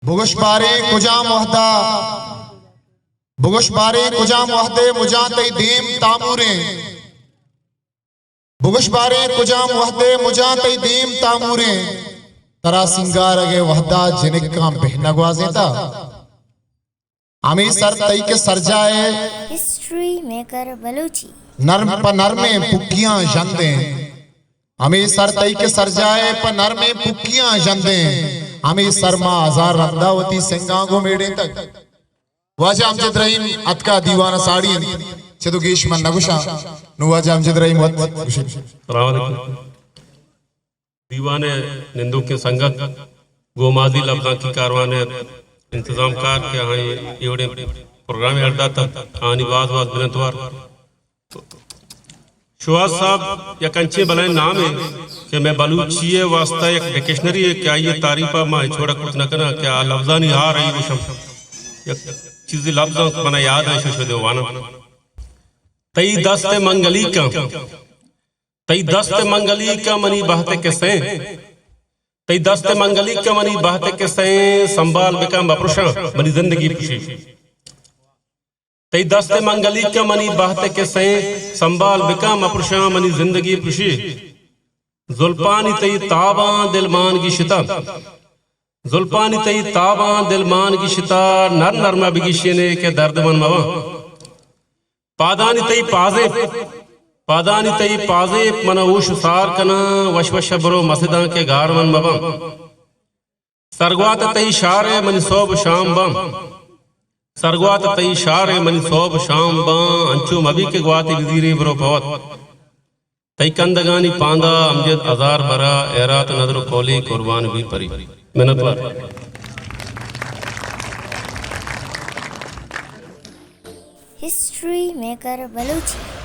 बुगुशबारे कुजा मुहदे मुजाते दीम तामूरे बुगुशबारे कुजा मुहदे मुजाते दीम तामूरे तरा सिंगार अगे वहदा जिनिका बेहनगवाजेता आमी सर तई के सर जाए हिस्ट्री मेकर बलूची नर्म पर नरमे पुक्कियां जंदे हमें सर तई के सर जाए पर नरमे पुक्कियां जंदे हमें सरमा हजार रंदावती सिंगांगो मेड़े तक वाजा अमजद रहीम अतका दीवाना साड़ी चेदो गेश मन नगुशा नु वाजा अमजद रहीम दीवाने निंदू के संगत गोमादी लफ्जा की कारवाने इंतजाम कार के हाँ एवढे प्रोग्राम अर्धा तक आनी बाज बिनतवार शुआज साहब या कंचे बनाए नाम है कि मैं बलूची वास्ता एक डिक्शनरी है क्या ये तारीफा माँ छोड़ा कुछ न करना क्या लफ्जा नहीं आ रही वो शब्द चीज लफ्जा बना याद है शशोदे वाना तई दस्ते मंगली का मनी बहते किसे तई दस्ते मंगली का मनी बहते किसे संभाल बिका बपुरुषा मनी जिंदगी खुशी तई दस्ते मंगली का मनी बहते किसे संभाल बिका मपुरुषा मनी जिंदगी खुशी जुल्फानी तई ताबा दिलमान की शिता जुल्फानी तई ताबा दिलमान की शिता नर नरमा बिगिशने के दर्द मन मवा पादानी तई पाजे मनऊश सार कना वशवश बरो मसदा के गार मन मवा सरगवात तई शारे मनी सोब शाम बम सरगवात तई शारे मनी सोब शाम बम अंचो मबी के ग्वाती विजीरे बरो पवत तई कंदगानी पांदा अमजद हजार बरा एरात नजर कोली कुर्बान भी परी मिन्नतवार हिस्ट्री मेकर बलूची।